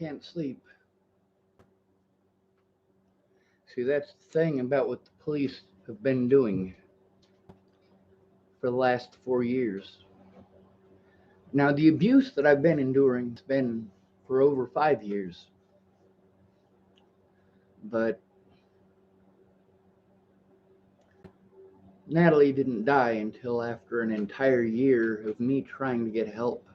can't sleep. See, that's the thing about what the police have been doing for the last 4 years. Now, the abuse that I've been enduring has been for over 5 years. But Natalie didn't die until after an entire year of me trying to get help.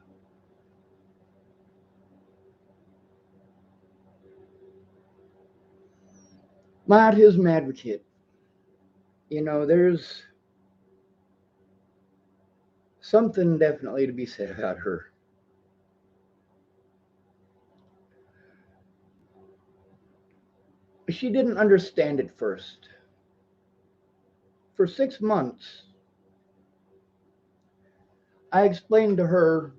My autism advocate. There's something definitely to be said about her. She didn't understand at first. For 6 months, I explained to her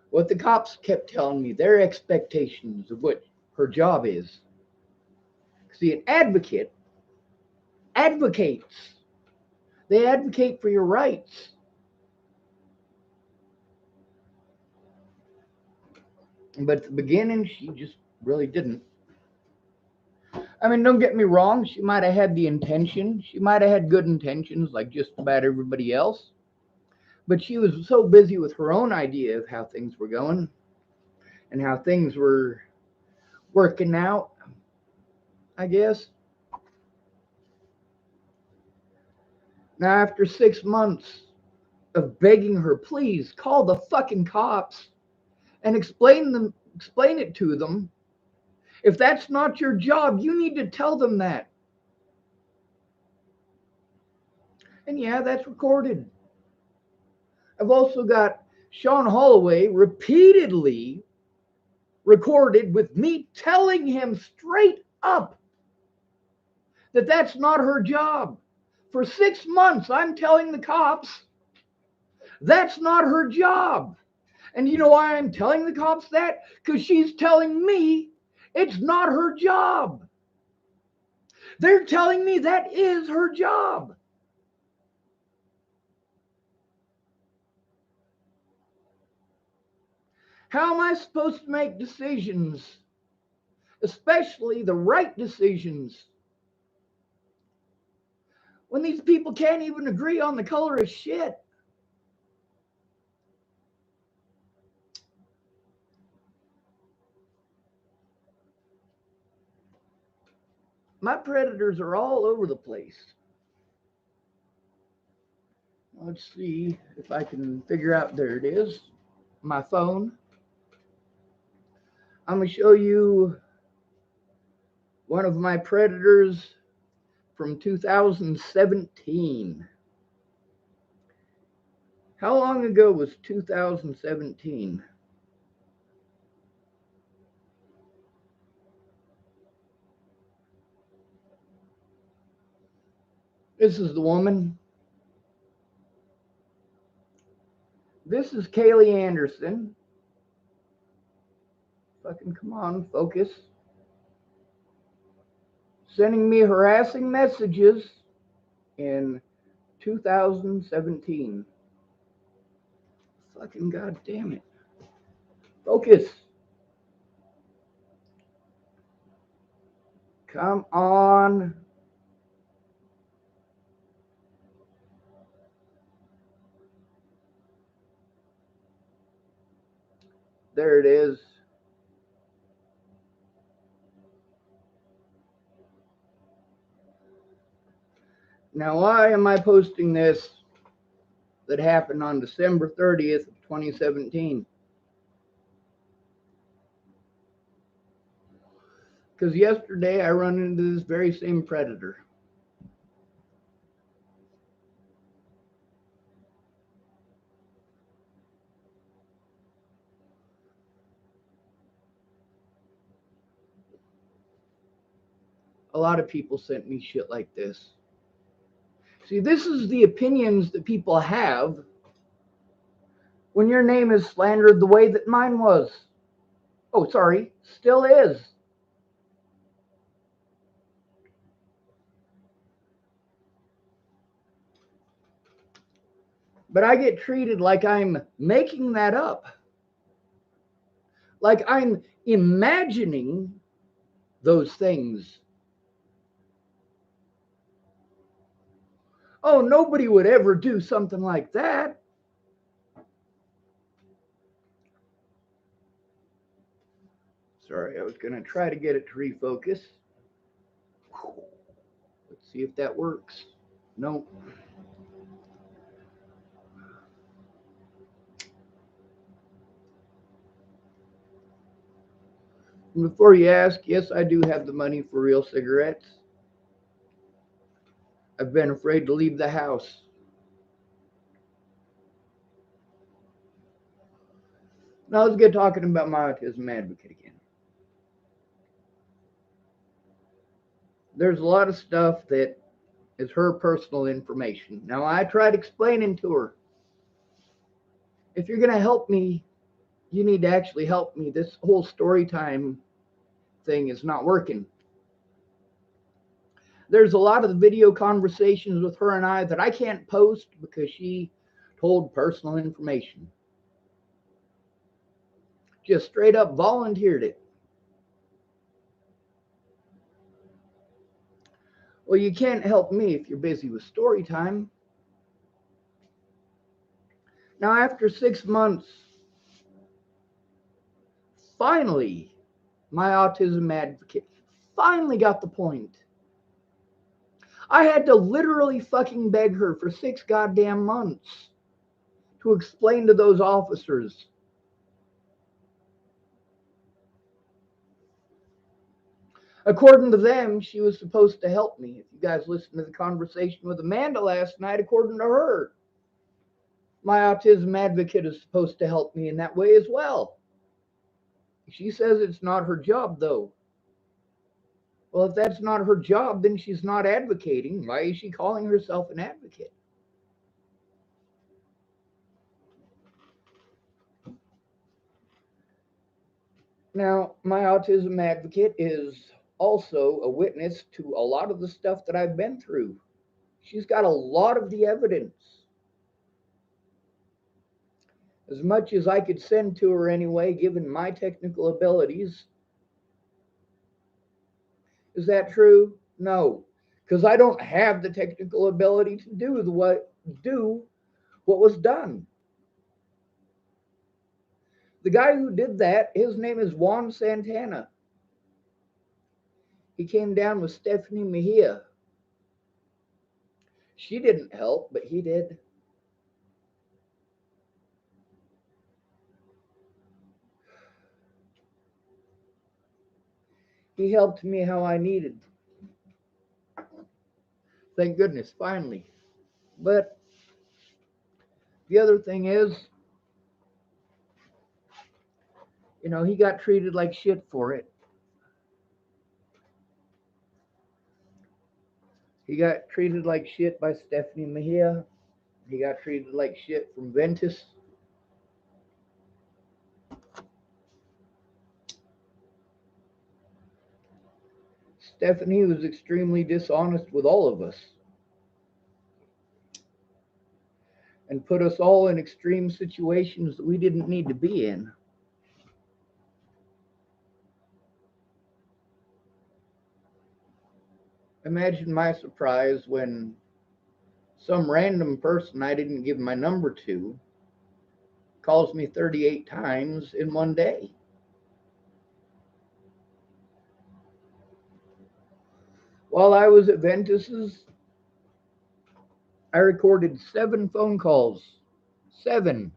what the cops kept telling me, their expectations of what her job is. See, an advocate advocates. They advocate for your rights. But at the beginning, she just really didn't. I mean, don't get me wrong. She might have had the intention. She might have had good intentions like just about everybody else. But she was so busy with her own idea of how things were going and how things were working out, I guess. Now, after 6 months of begging her, please call the fucking cops and explain it to them. If that's not your job, you need to tell them that. And yeah, that's recorded. I've also got Sean Holloway repeatedly recorded with me telling him straight up that that's not her job. For 6 months, I'm telling the cops that's not her job. And you know why I'm telling the cops that? Because she's telling me it's not her job. They're telling me that is her job. How am I supposed to make decisions, especially the right decisions, when these people can't even agree on the color of shit? My predators are all over the place. Let's see if I can figure out. There it is, my phone. I'm going to show you one of my predators from 2017. How long ago was 2017? This is the woman. This is Kaylee Anderson. Fucking come on, focus. Sending me harassing messages in 2017. Fucking goddamn it. Focus. Come on. There it is. Now, why am I posting this that happened on December 30th of 2017? Because yesterday I run into this very same predator. A lot of people sent me shit like this. See, this is the opinions that people have when your name is slandered the way that mine was. Oh, sorry, still is. But I get treated like I'm making that up. Like I'm imagining those things. Oh, nobody would ever do something like that. Sorry, I was going to try to get it to refocus. Let's see if that works. No. And before you ask, yes, I do have the money for real cigarettes. I've been afraid to leave the house. Now let's get talking about my autism advocate again. There's a lot of stuff that is her personal information. Now I tried explaining to her, if you're going to help me, you need to actually help me. This whole story time thing is not working. There's a lot of the video conversations with her and I that I can't post because she told personal information. Just straight up volunteered it. Well, you can't help me if you're busy with story time. Now, after 6 months, finally, my autism advocate finally got the point. I had to literally fucking beg her for 6 goddamn months to explain to those officers. According to them, she was supposed to help me. If you guys listened to the conversation with Amanda last night, according to her, my autism advocate is supposed to help me in that way as well. She says it's not her job, though. Well, if that's not her job, then she's not advocating. Why is she calling herself an advocate? Now, my autism advocate is also a witness to a lot of the stuff that I've been through. She's got a lot of the evidence. As much as I could send to her anyway, given my technical abilities. Is that true? No, because I don't have the technical ability to do what was done. The guy who did that, his name is Juan Santana. He came down with Stephanie Mejia. She didn't help, but he did. He helped me how I needed. Thank goodness, finally. But the other thing is, he got treated like shit for it. He got treated like shit by Stephanie Mejia. He got treated like shit from Ventus. Stephanie was extremely dishonest with all of us and put us all in extreme situations that we didn't need to be in. Imagine my surprise when some random person I didn't give my number to calls me 38 times in one day. While I was at Ventus's, I recorded 7 phone calls. 7.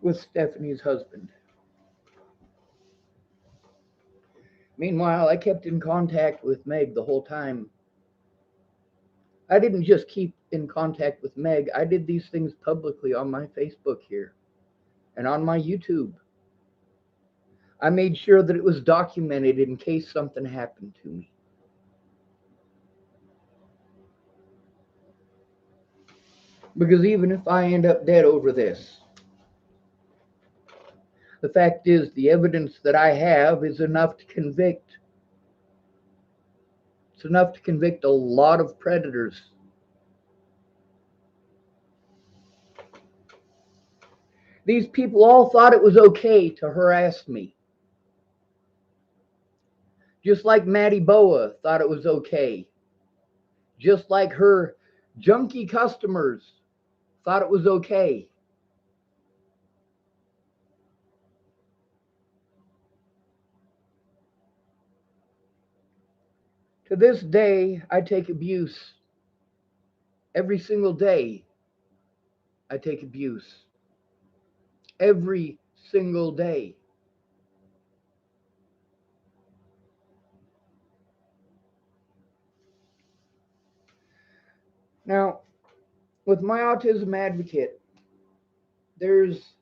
With Stephanie's husband. Meanwhile, I kept in contact with Meg the whole time. I didn't just keep in contact with Meg, I did these things publicly on my Facebook here and on my YouTube. I made sure that it was documented in case something happened to me. Because even if I end up dead over this, the fact is the evidence that I have is enough to convict. It's enough to convict a lot of predators. These people all thought it was okay to harass me. Just like Maddie Boa thought it was okay. Just like her junkie customers thought it was okay. To this day, I take abuse. Every single day, I take abuse. Every single day. Now, with my autism advocate, there's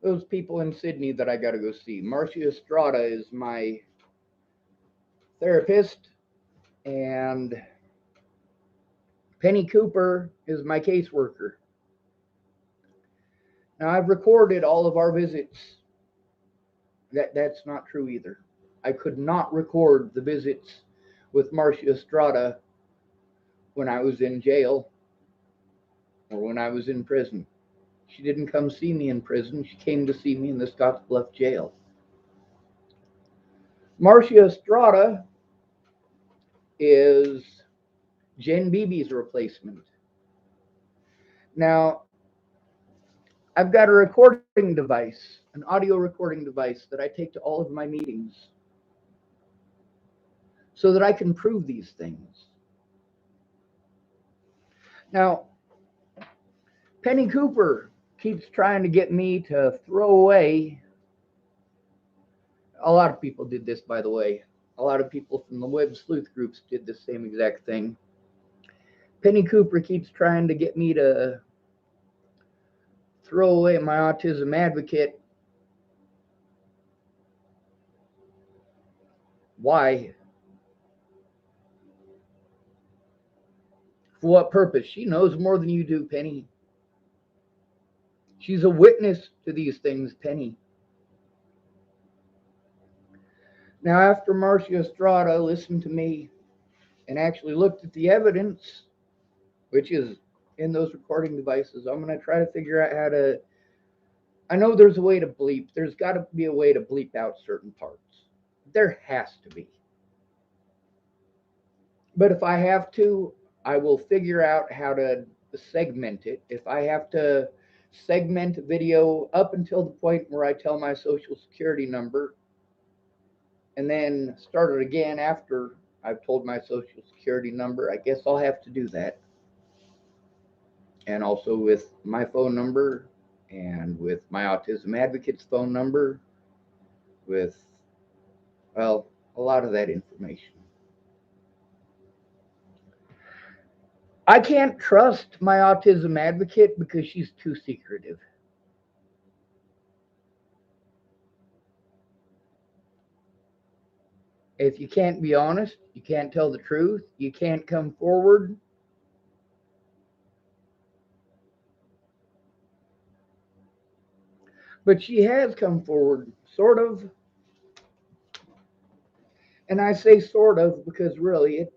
those people in Sydney that I got to go see. Marcia Estrada is my therapist, and Penny Cooper is my caseworker. Now, I've recorded all of our visits. That's not true either. I could not record the visits with Marcia Estrada when I was in jail or when I was in prison. She didn't come see me in prison. She came to see me in the Scottsbluff jail. Marcia Estrada is Jen Beebe's replacement. Now, I've got a recording device, an audio recording device that I take to all of my meetings so that I can prove these things. Now, Penny Cooper keeps trying to get me to throw away. A lot of people did this, by the way. A lot of people from the web sleuth groups did the same exact thing. Penny Cooper keeps trying to get me to throw away my autism advocate. Why? For what purpose? She knows more than you do, Penny. She's a witness to these things, Penny. Now, after Marcia Estrada listened to me and actually looked at the evidence, which is in those recording devices, I'm going to try to figure out how to. I know there's a way to bleep. There's got to be a way to bleep out certain parts. There has to be. But if I have to, I will figure out how to segment it. If I have to segment a video up until the point where I tell my social security number and then start it again after I've told my social security number, I guess I'll have to do that. And also with my phone number and with my autism advocate's phone number, with, well, a lot of that information. I can't trust my autism advocate because she's too secretive. If you can't be honest, you can't tell the truth, you can't come forward. But she has come forward, sort of. And I say sort of because really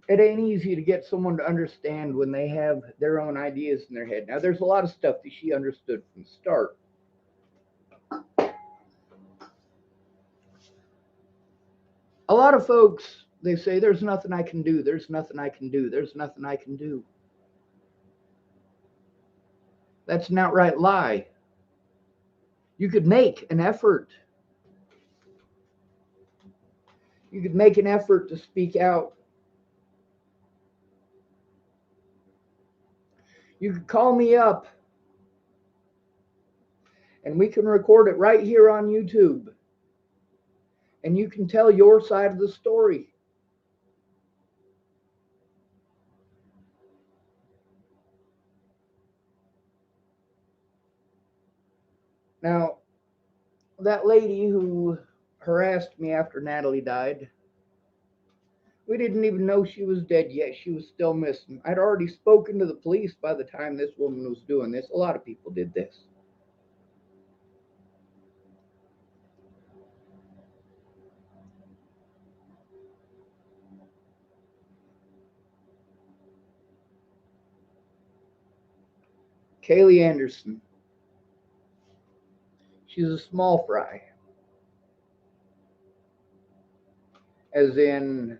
it ain't easy to get someone to understand when they have their own ideas in their head. Now, there's a lot of stuff that she understood from the start. A lot of folks, they say, there's nothing I can do, there's nothing I can do, there's nothing I can do. That's an outright lie. You could make an effort. You could make an effort to speak out. You could call me up and we can record it right here on YouTube. And you can tell your side of the story. Now, that lady who harassed me after Natalie died, we didn't even know she was dead yet. She was still missing. I'd already spoken to the police by the time this woman was doing this. A lot of people did this. Kaylee Anderson. She's a small fry. As in,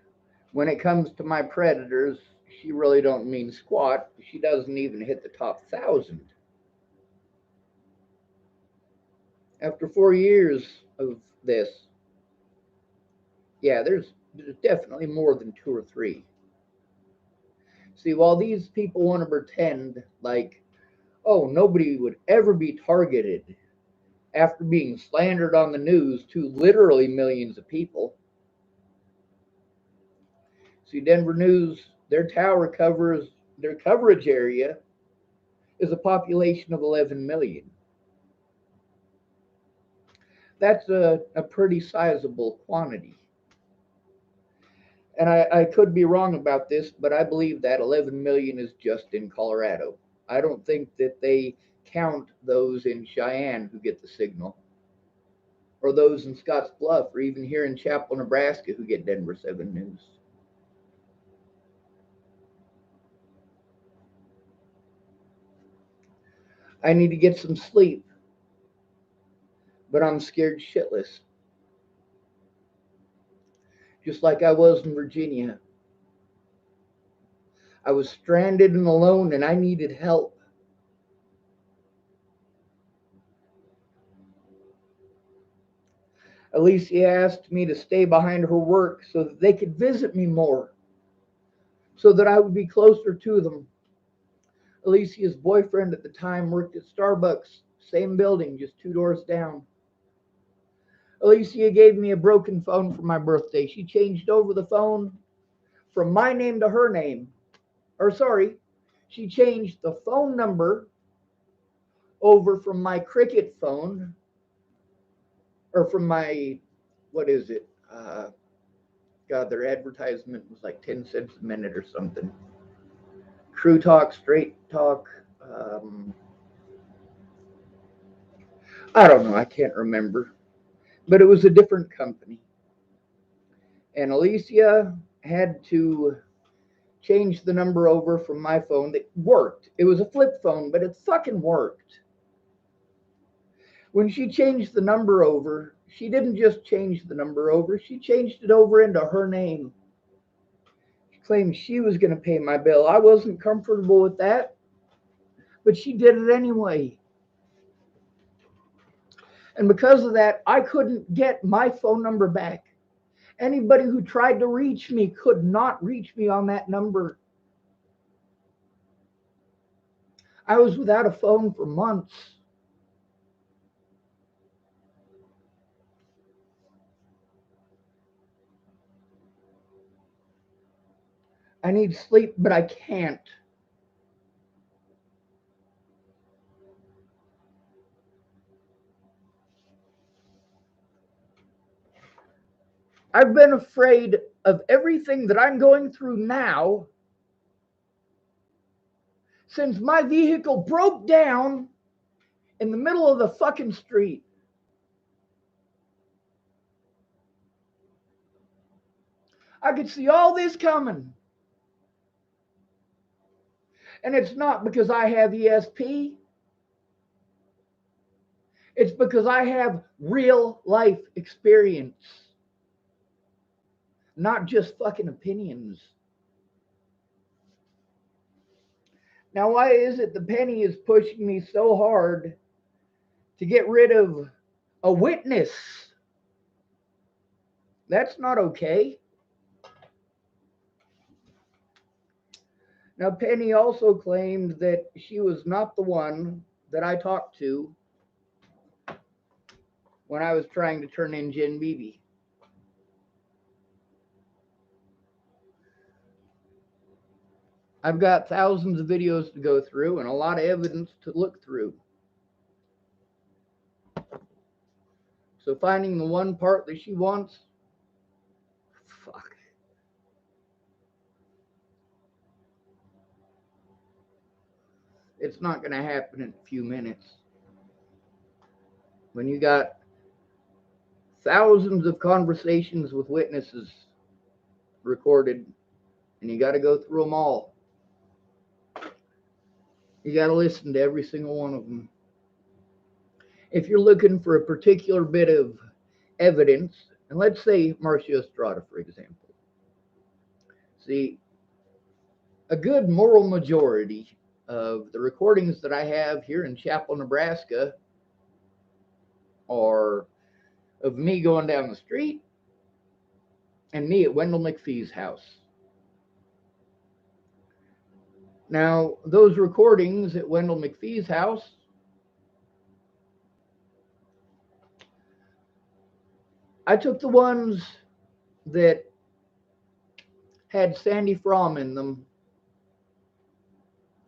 when it comes to my predators, she really don't mean squat. She doesn't even hit the top 1,000. After 4 years of this, yeah, there's definitely more than 2 or 3. See, while these people want to pretend like, oh, nobody would ever be targeted after being slandered on the news to literally millions of people. See, Denver News, their tower covers, their coverage area is a population of 11 million. That's a pretty sizable quantity. And I could be wrong about this, but I believe that 11 million is just in Colorado. I don't think that they count those in Cheyenne who get the signal, or those in Scotts Bluff, or even here in Chapel, Nebraska, who get Denver 7 News. I need to get some sleep, but I'm scared shitless. Just like I was in Virginia. I was stranded and alone, and I needed help. Alicia asked me to stay behind her work so that they could visit me more, so that I would be closer to them. Alicia's boyfriend at the time worked at Starbucks, same building, just 2 doors down. Alicia gave me a broken phone for my birthday. She changed over the phone from my name to her name. Or sorry, she changed the phone number over from my Cricket phone, or from my, what is it? God, their advertisement was like 10 cents a minute or something. True Talk, Straight Talk. I don't know. I can't remember. But it was a different company. And Alicia had to change the number over from my phone. That worked. It was a flip phone, but it fucking worked. When she changed the number over, she didn't just change the number over, she changed it over into her name. She claimed she was going to pay my bill. I wasn't comfortable with that, but she did it anyway. And because of that, I couldn't get my phone number back. Anybody who tried to reach me could not reach me on that number. I was without a phone for months. I need sleep, but I can't. I've been afraid of everything that I'm going through now since my vehicle broke down in the middle of the fucking street. I could see all this coming. And it's not because I have ESP. It's because I have real life experience, not just fucking opinions. Now, why is it the penny is pushing me so hard to get rid of a witness? That's not okay. Now, Penny also claimed that she was not the one that I talked to when I was trying to turn in Jen Beebe. I've got thousands of videos to go through and a lot of evidence to look through. So finding the one part that she wants, fuck. It's not going to happen in a few minutes. When you got thousands of conversations with witnesses recorded and you got to go through them all, You got to listen to every single one of them. If you're looking for a particular bit of evidence, and let's say Marcia Estrada, for example. See, a good moral majority of the recordings that I have here in Chapel, Nebraska are of me going down the street and me at Wendell McPhee's house. Now, those recordings at Wendell McPhee's house, I took the ones that had Sandy Fromm in them.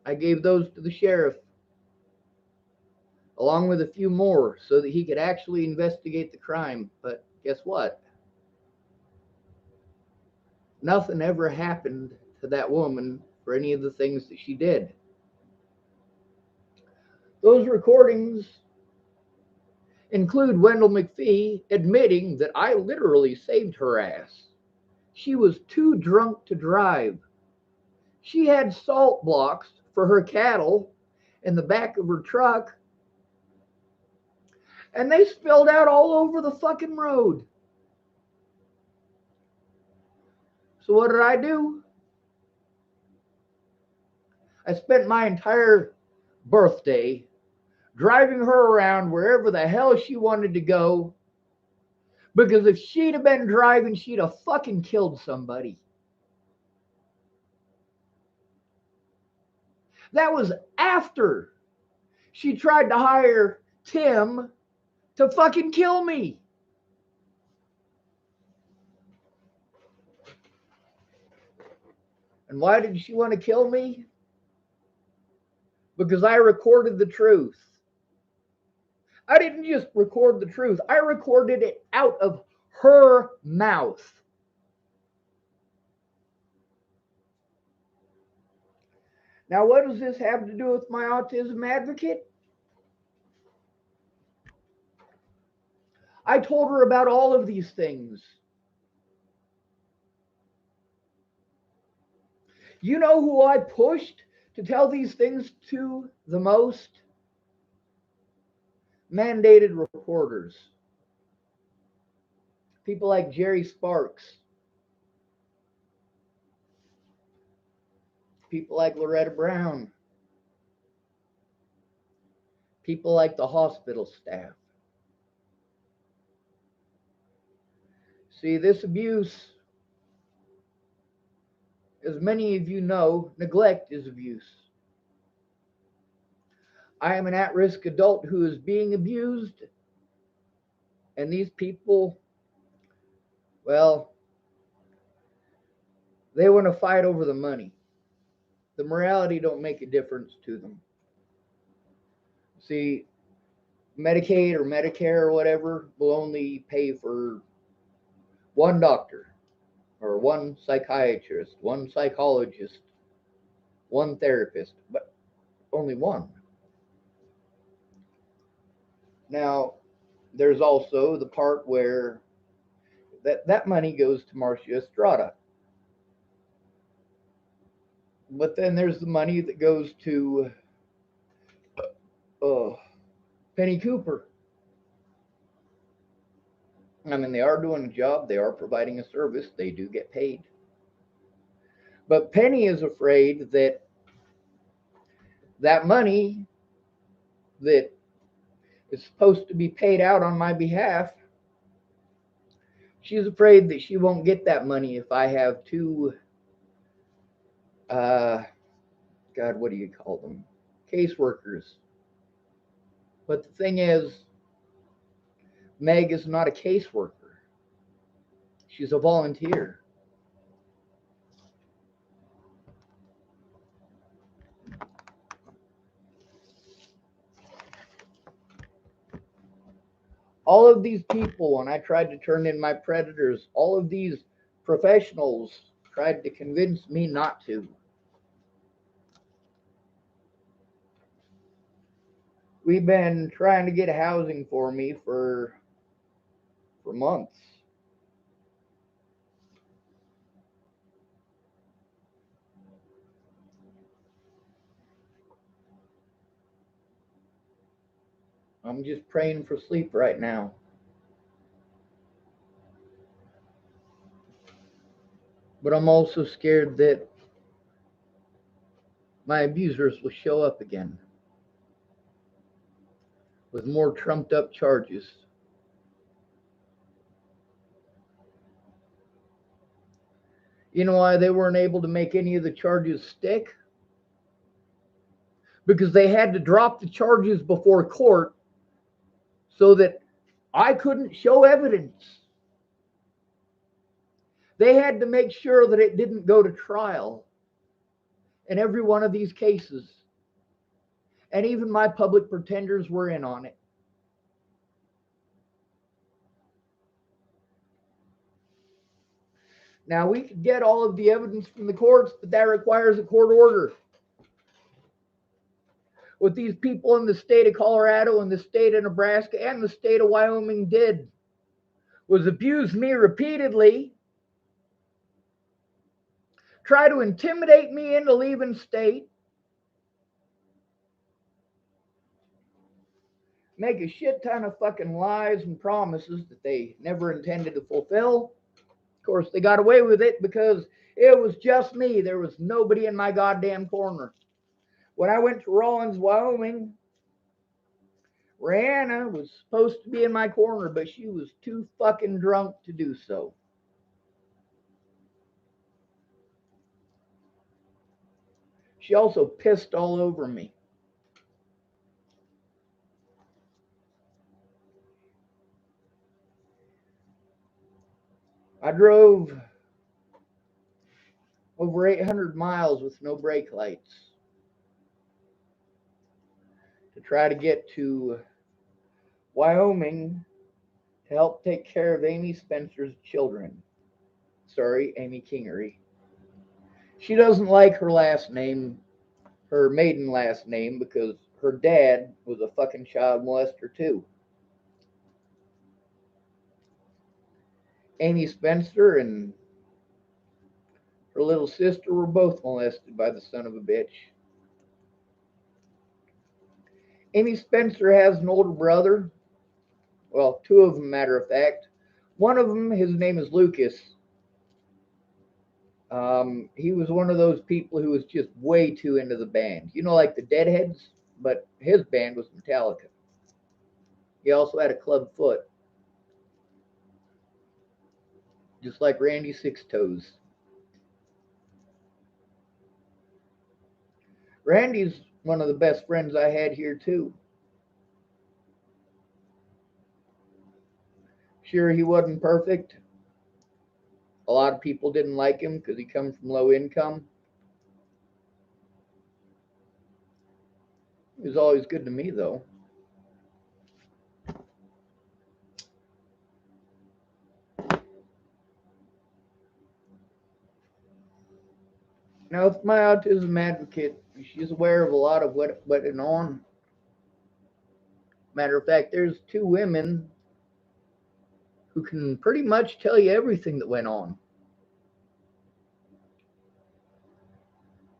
I gave those to the sheriff, along with a few more, so that he could actually investigate the crime. But guess what? Nothing ever happened to that woman for any of the things that she did. Those recordings include Wendell McPhee admitting that I literally saved her ass. She was too drunk to drive. She had salt blocks for her cattle in the back of her truck, and they spilled out all over the fucking road. So what did I do? I spent my entire birthday driving her around wherever the hell she wanted to go, because if she'd have been driving, she'd have fucking killed somebody. That was after she tried to hire Tim to fucking kill me. And why did she want to kill me? Because I recorded the truth. I didn't just record the truth, I recorded it out of her mouth. Now, what does this have to do with my autism advocate? I told her about all of these things. You know who I pushed to tell these things to the most? Mandated reporters. People like Jerry Sparks. People like Loretta Brown. People like the hospital staff. See, this abuse, as many of you know, neglect is abuse. I am an at-risk adult who is being abused, and these people, well, they want to fight over the money. The morality don't make a difference to them. See, Medicaid or Medicare or whatever will only pay for one doctor or one psychiatrist, one psychologist, one therapist, but only one. Now, there's also the part where that money goes to Marcia Estrada. But then there's the money that goes to uh, Penny Cooper. I mean, they are doing a job, they are providing a service, they do get paid. But Penny is afraid that that money that is supposed to be paid out on my behalf, she's afraid that she won't get that money if I have two, God, what do you call them? Caseworkers. But the thing is, Meg is not a caseworker. She's a volunteer. All of these people, when I tried to turn in my predators, all of these professionals tried to convince me not to. We've been trying to get housing for me for months. I'm just praying for sleep right now. But I'm also scared that my abusers will show up again with more trumped up charges. You know why they weren't able to make any of the charges stick? Because they had to drop the charges before court so that I couldn't show evidence. They had to make sure that it didn't go to trial in every one of these cases. And even my public pretenders were in on it. Now, we could get all of the evidence from the courts, but that requires a court order. What these people in the state of Colorado and the state of Nebraska and the state of Wyoming did was abuse me repeatedly, try to intimidate me into leaving state, make a shit ton of fucking lies and promises that they never intended to fulfill. Of course, they got away with it because it was just me. There was nobody in my goddamn corner. When I went to Rawlins, Wyoming, Rihanna was supposed to be in my corner, but she was too fucking drunk to do so. She also pissed all over me. I drove over 800 miles with no brake lights to try to get to Wyoming to help take care of Amy Spencer's children. Sorry, Amy Kingery. She doesn't like her last name, her maiden last name, because her dad was a fucking child molester too. Amy Spencer and her little sister were both molested by the son of a bitch. Amy Spencer has an older brother. Well, two of them, matter of fact. One of them, his name is Lucas. He was one of those people who was just way too into the band. You know, like the Deadheads, but his band was Metallica. He also had a club foot, just like Randy Six Toes. Randy's one of the best friends I had here, too. Sure, he wasn't perfect. A lot of people didn't like him because he comes from low income. He was always good to me, though. Now, with my autism advocate, she's aware of a lot of what went on. Matter of fact, there's two women who can pretty much tell you everything that went on.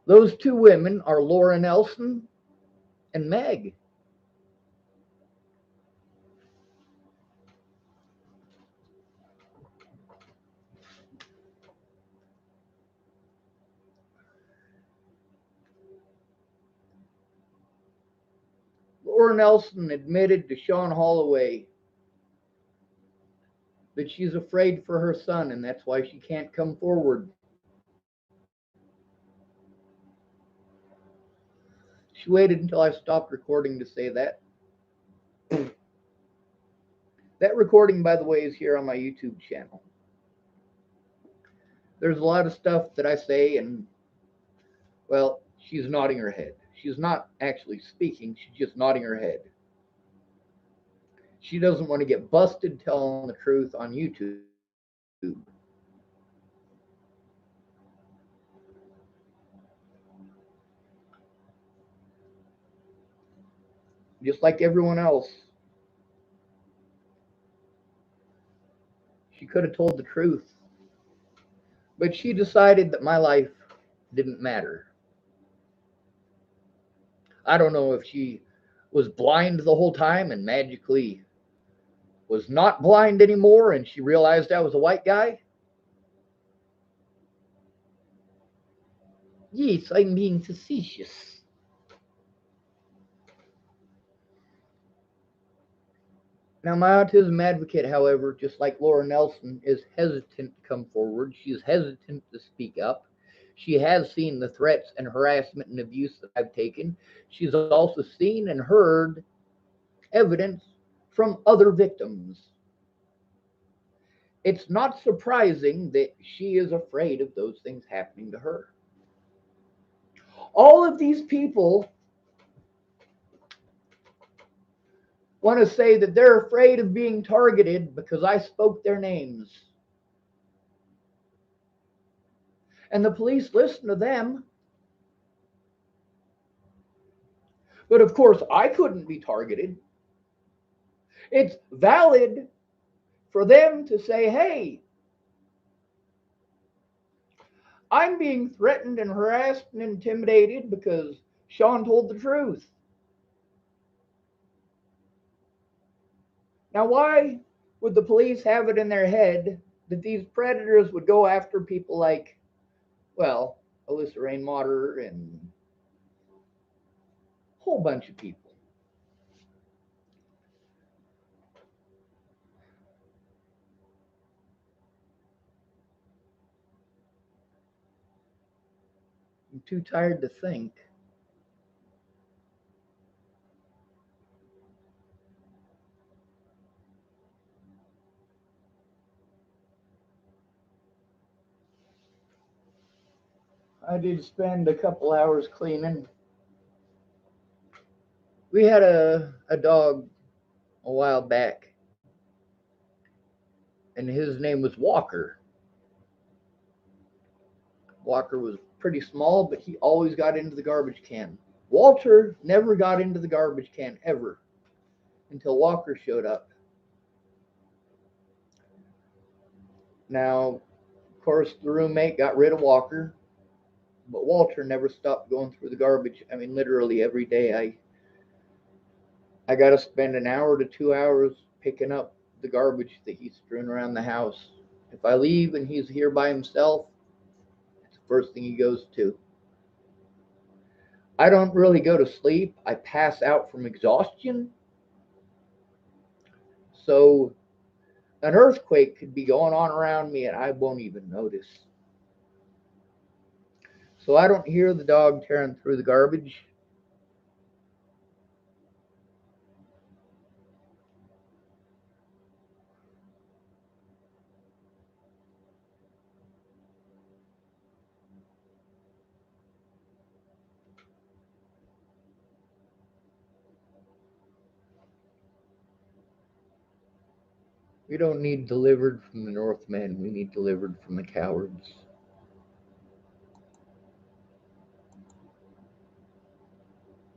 Those two women are Laura Nelson and Meg. Laura Nelson admitted to Sean Holloway that she's afraid for her son and that's why she can't come forward. She waited until I stopped recording to say that. That recording, by the way, is here on my YouTube channel. There's a lot of stuff that I say, and, well, she's nodding her head. She's not actually speaking, she's just nodding her head. She doesn't want to get busted telling the truth on YouTube. Just like everyone else. She could have told the truth. But she decided that my life didn't matter. I don't know if she was blind the whole time and magically was not blind anymore and she realized I was a white guy? Yes, I'm being facetious. Now, my autism advocate, however, just like Laura Nelson, is hesitant to come forward. She is hesitant to speak up. She has seen the threats and harassment and abuse that I've taken. She's also seen and heard evidence from other victims. It's not surprising that she is afraid of those things happening to her. All of these people want to say that they're afraid of being targeted because I spoke their names. And the police listen to them. But of course, I couldn't be targeted. It's valid for them to say, hey, I'm being threatened and harassed and intimidated because Sean told the truth. Now, why would the police have it in their head that these predators would go after people like, well, Alyssa Rainwater and a whole bunch of people? I'm too tired to think. I did spend a couple hours cleaning. We had a dog a while back, and his name was Walker. Walker was pretty small, but he always got into the garbage can. Walter never got into the garbage can ever until Walker showed up. Now, of course, the roommate got rid of Walker, but Walter never stopped going through the garbage. I mean, literally every day I got to spend an hour to 2 hours picking up the garbage that he's strewn around the house. If I leave and he's here by himself, it's the first thing he goes to. I don't really go to sleep. I pass out from exhaustion. So an earthquake could be going on around me and I won't even notice. So I don't hear the dog tearing through the garbage. We don't need delivered from the Northmen. We need delivered from the cowards.